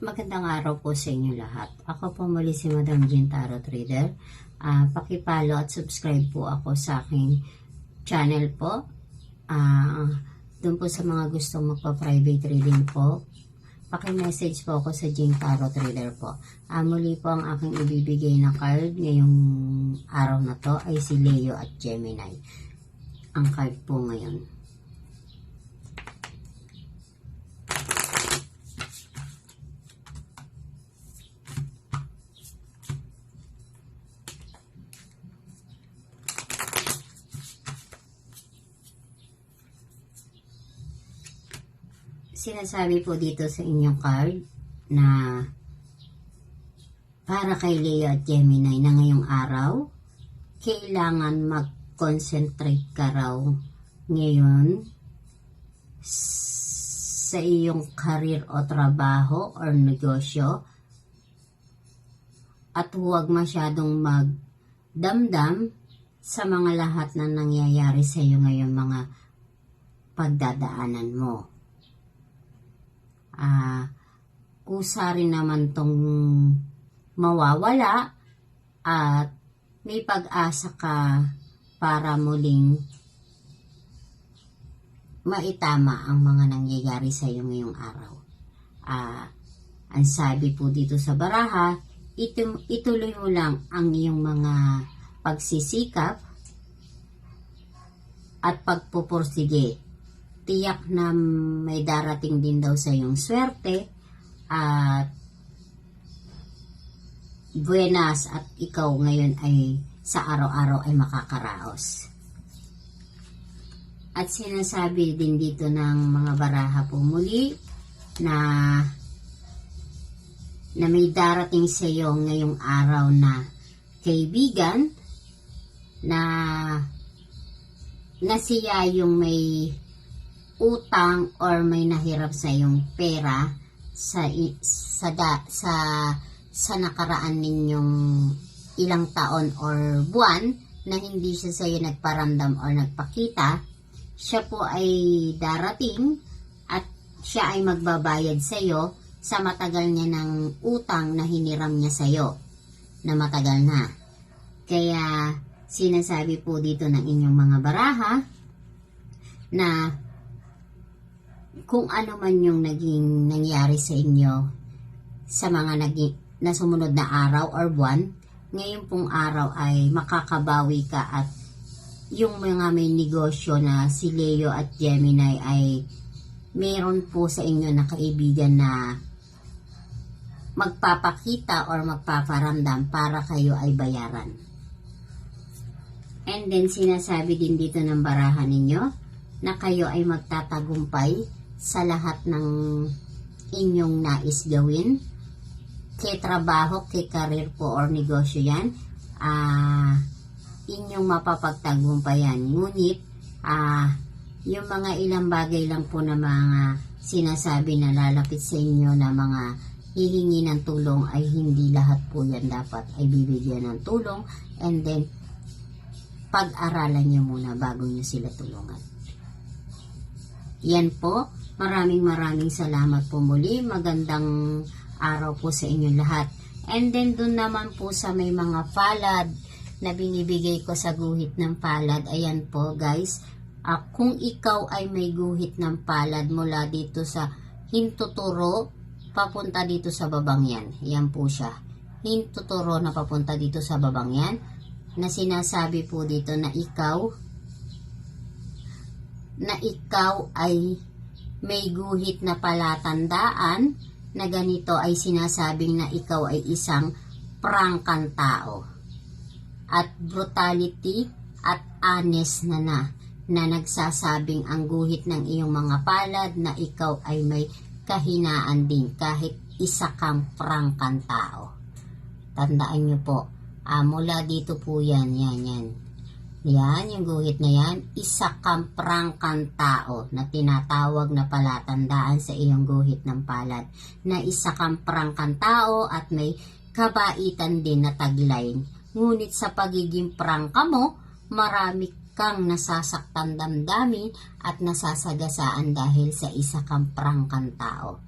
Magandang araw po sa inyo lahat. Ako po muli si Madam Jean Tarot Reader. Pakipalo at subscribe po ako sa aking channel po. Doon po sa mga gustong magpa-private reading po, paki-message po ako sa Jean Tarot Reader po. Muli po ang aking ibibigay na card ngayong araw na to ay si Leo at Gemini. Ang card po ngayon. Sinasabi po dito sa inyong card na para kay Leo at Gemini na ngayong araw, kailangan mag-concentrate ka raw ngayon sa iyong career o trabaho or negosyo at huwag masyadong magdamdam sa mga lahat na nangyayari sa iyo ngayon, mga pagdadaanan mo. Kusa rin naman tong mawawala at may pag-asa ka para muling maitama ang mga nangyayari sa iyo ngayong araw. Ang sabi po dito sa baraha, ituloy mo lang ang iyong mga pagsisikap at pagpupursige. Tiyak na may darating din daw sa iyong swerte at buenas at ikaw ngayon ay sa araw-araw ay makakaraos. At sinasabi din dito ng mga baraha po muli na may darating sa iyo ngayong araw na kaibigan na siya yung may utang or may nahirap sa iyong pera sa nakaraan ninyong ilang taon or buwan na hindi siya sa iyo nagparamdam or nagpakita. Siya po ay darating at siya ay magbabayad sa iyo sa matagal niya ng utang na hiniram niya sa iyo na matagal na. Kaya sinasabi po dito ng inyong mga baraha na kung ano man yung naging nangyari sa inyo sa mga na sumunod na araw or buwan, ngayon pong araw ay makakabawi ka at yung mga may negosyo na si Leo at Gemini ay meron po sa inyo na kaibigan na magpapakita or magpaparamdam para kayo ay bayaran. And then sinasabi din dito ng barahan ninyo na kayo ay magtatagumpay sa lahat ng inyong nais gawin, kay trabaho, kay career po or negosyo yan, inyong mapapagtagumpayan. Ngunit, yung mga ilang bagay lang po na mga sinasabi na lalapit sa inyo na mga hihingi ng tulong ay hindi lahat po yan dapat ay bibigyan ng tulong, and then pag-aralan nyo muna bago nyo sila tulungan. Yan po. Maraming salamat po muli. Magandang araw po sa inyo lahat. And then dun naman po sa may mga palad na binibigay ko sa guhit ng palad. Ayan po guys. Kung ikaw ay may guhit ng palad mula dito sa hintuturo papunta dito sa babang yan. Yan po siya. Hintuturo na papunta dito sa babang yan. Na sinasabi po dito na ikaw ay may guhit na palatandaan na ganito ay sinasabing na ikaw ay isang prangkang tao at brutality at honest na nagsasabing ang guhit ng iyong mga palad na ikaw ay may kahinaan din kahit isa kang prangkang tao. Tandaan nyo po, mula dito po yan. Yan, yung guhit na yan, isa kang prangkang tao na tinatawag na palatandaan sa iyong guhit ng palad. Na isa kang prangkang tao at may kabaitan din na tagline. Ngunit sa pagiging prangka mo, marami kang nasasaktan damdamin at nasasagasaan dahil sa isa kang prangkang tao.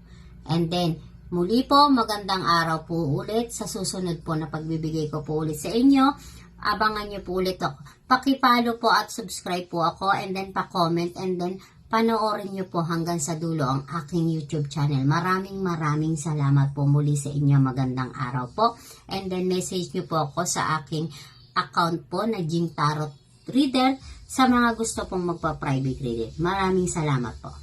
And then, Muli po, magandang araw po ulit. Sa susunod po na pagbibigay ko po ulit sa inyo, abangan nyo po ulit ako. Pakipalo po at subscribe po ako, and then pa-comment, and then panoorin nyo po hanggang sa dulo ang aking YouTube channel. Maraming salamat po muli sa inyo. Magandang araw po. And then message nyo po ako sa aking account po na Jing Tarot Reader sa mga gusto pong magpa-private reading. Maraming salamat po.